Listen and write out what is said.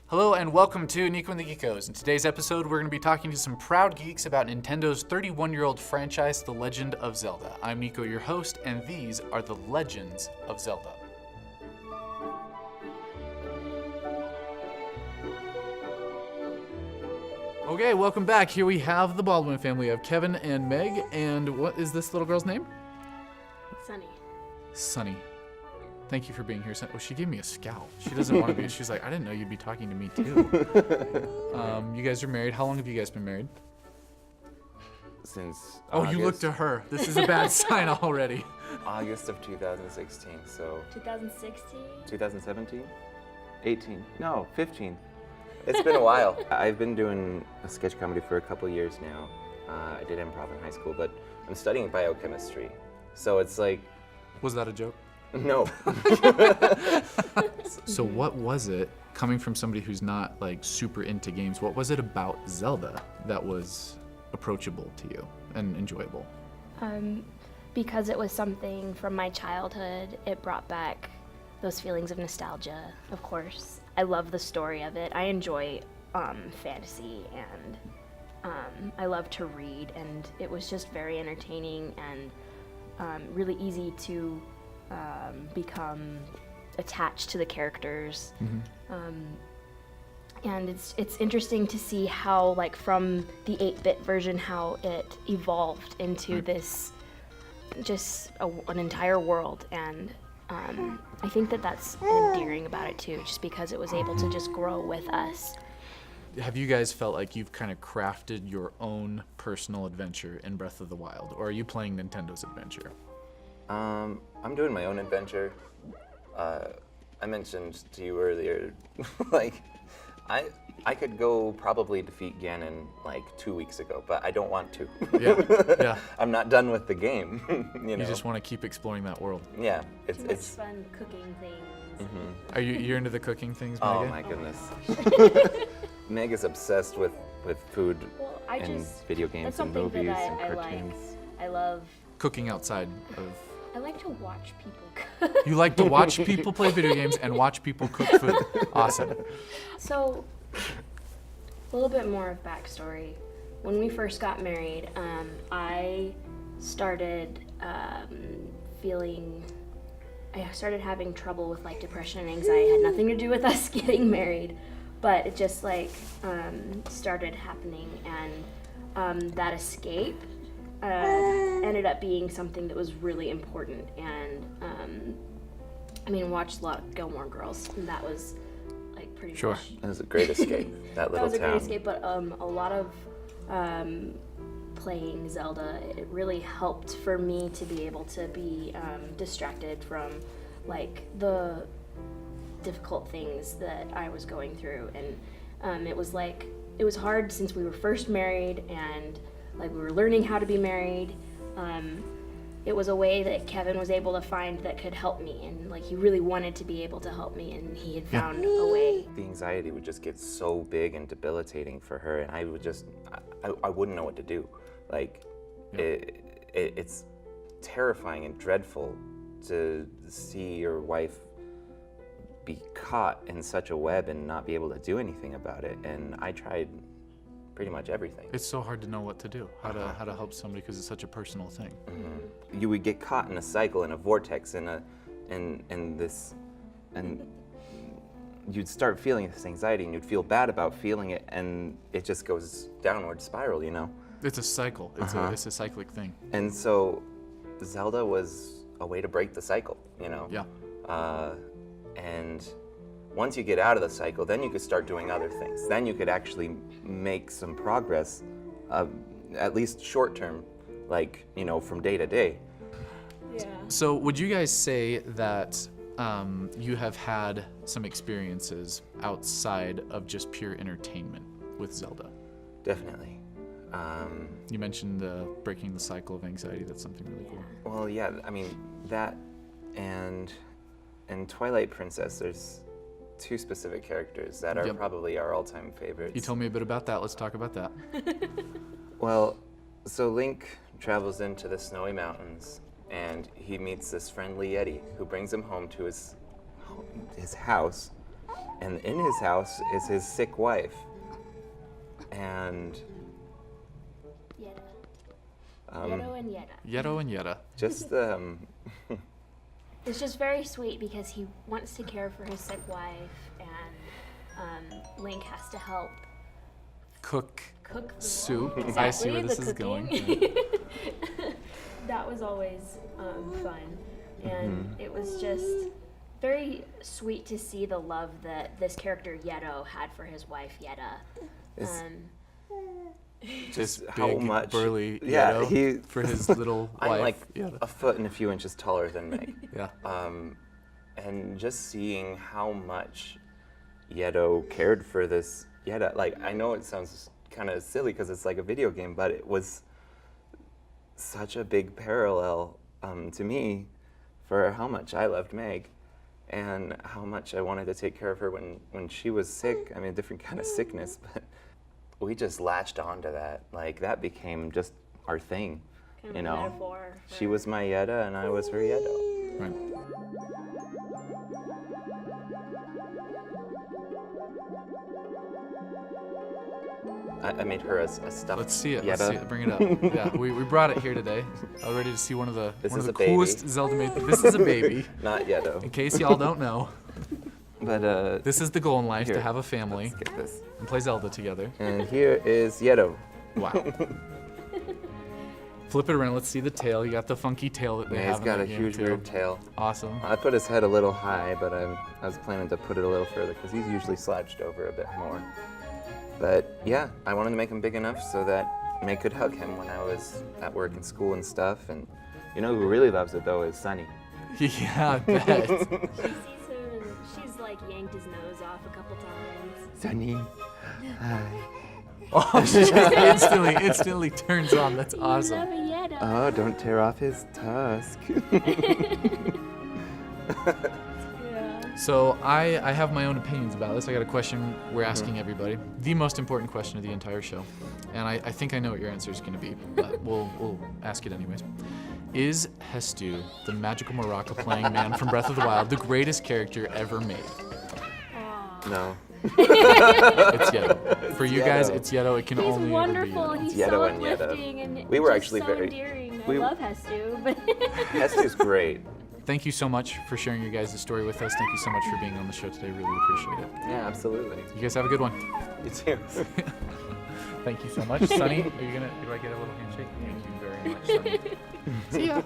Hello and welcome to Neeko the Geekos. In today's episode, we're going to be talking to some proud geeks about Nintendo's 31-year-old franchise, The Legend of Zelda. I'm Neeko, your host, and these are the Legends of Zelda. Okay, welcome back. Here we have the Baldwin family of Kevin and Meg, and what is this little girl's name? Sunny. Sunny. Thank you for being here. Oh, she gave me a scowl. She doesn't want to be. She's like, I didn't know you'd be talking to me too. You guys are married. How long have you guys been married? Since August. You look to her. This is a bad sign already. August of 2016, so 2016? 2017? 18? No, 15. It's been a while. I've been doing a sketch comedy for a couple years now. I did improv in high school, but I'm studying biochemistry. So it's like... Was that a joke? No. So what was it, coming from somebody who's not like super into games, what was it about Zelda that was approachable to you and enjoyable? Because it was something from my childhood. It brought back those feelings of nostalgia, of course. I love the story of it. I enjoy fantasy, and I love to read, and it was just very entertaining and really easy to become attached to the characters. Mm-hmm. And it's interesting to see how, like, from the 8-bit version, how it evolved into this just an entire world. And I think that's endearing about it too, just because it was able to just grow with us. Have you guys felt like you've kind of crafted your own personal adventure in Breath of the Wild, or are you playing Nintendo's adventure? I'm doing my own adventure. I mentioned to you earlier, like, I could go probably defeat Ganon like 2 weeks ago, but I don't want to. Yeah. I'm not done with the game. You just want to keep exploring that world. Yeah, it's fun cooking things. Mm-hmm. Are you're into the cooking things, Meg? Oh my goodness. Meg is obsessed with food and video games and movies and cartoons. I love cooking outside of. I like to watch people cook. You like to watch people play video games and watch people cook food. Awesome. So, a little bit more of backstory. When we first got married, I started having trouble with like depression and anxiety. It had nothing to do with us getting married, but it just like started happening, and that escape ended up being something that was really important. And watched a lot of Gilmore Girls, and that was like pretty sure. much. That was a great escape. That little town. That was a great escape, but a lot of playing Zelda, it really helped for me to be able to be distracted from like the difficult things that I was going through. And it was hard since we were first married, and like we were learning how to be married. It was a way that Kevin was able to find that could help me, and like he really wanted to be able to help me, and he had found a way. The anxiety would just get so big and debilitating for her, and I would just, I wouldn't know what to do. Like, it's terrifying and dreadful to see your wife be caught in such a web and not be able to do anything about it. And I tried pretty much everything. It's so hard to know what to do, how to help somebody, because it's such a personal thing. Mm-hmm. You would get caught in a cycle, in a vortex, in this, and you'd start feeling this anxiety, and you'd feel bad about feeling it, and it just goes downward spiral, you know? It's a cycle. It's a cyclic thing. And so Zelda was a way to break the cycle, you know? Yeah. And once you get out of the cycle, then you could start doing other things. Then you could actually make some progress, at least short term, like, you know, from day to day. Yeah. So would you guys say that you have had some experiences outside of just pure entertainment with Zelda? Definitely. You mentioned breaking the cycle of anxiety. That's something really cool. Well, yeah, I mean, that and Twilight Princess, there's two specific characters that are probably our all-time favorites. You told me a bit about that. Let's talk about that. Well, so Link travels into the snowy mountains, and he meets this friendly Yeti who brings him home to his house And in his house is his sick wife. And Yetta. Yeto and Yetta. Yeto and Yetta. just It's just very sweet because he wants to care for his sick wife, and Link has to help Cook cook the soup. Exactly, I see where this the is going. cooking. That was always fun, and it was just very sweet to see the love that this character Yeto had for his wife Yetta. It's Just how big, much burly yeah, Yeto he for his little I'm wife. like Yetta. a foot and a few inches taller than Meg. Yeah. And just seeing how much Yeto cared for this Yetta, like I know it sounds kind of silly because it's like a video game, but it was such a big parallel to me for how much I loved Meg and how much I wanted to take care of her when she was sick. I mean, a different kind of sickness, but we just latched onto that. Like that became just our thing, Kind of you a know. metaphor for- She was my Yetta and I was her Yeto. Right. I made her a stuffed Let's see it. Yetta. Let's see it. Bring it up. Yeah, we brought it here today. I was ready to see one of the This is a coolest baby. Zelda made. This is a baby. Not Yeto. In case y'all don't know, But this is the goal in life here, to have a family let's get this. and play Zelda together. And here is Yeto. Wow. Flip it around. Let's see the tail. You got the funky tail that they Yeah, have he's in got a that game huge too. weird tail. Awesome. I put his head a little high, but I was planning to put it a little further because he's usually slouched over a bit more. But yeah, I wanted to make him big enough so that May could hug him when I was at work and school and stuff. And you know who really loves it though is Sunny. Yeah, I bet. She sees him and she's like yanked his nose off a couple times. Sunny, hi. Oh, she just instantly turns on. That's awesome. Love a Yetta. Oh, don't tear off his tusk. Yeah. So I have my own opinions about this. I got a question we're asking everybody. The most important question of the entire show. And I think I know what your answer is going to be, but we'll ask it anyways. Is Hestu, the magical maraca playing man from Breath of the Wild, the greatest character ever made? No. It's Yeto. For you guys, Yeto. it's Yeto. It can He's only wonderful. ever be Yeto. He's Yeto so and Yetta. uplifting and We were just actually so very- endearing. we- I love Hestu, but Hestu's great. Thank you so much for sharing your guys' story with us. Thank you so much for being on the show today. Really appreciate it. Yeah, absolutely. You guys have a good one. You too. Thank you so much. Sunny, do I get a little handshake? Thank you very much, Sunny. See ya.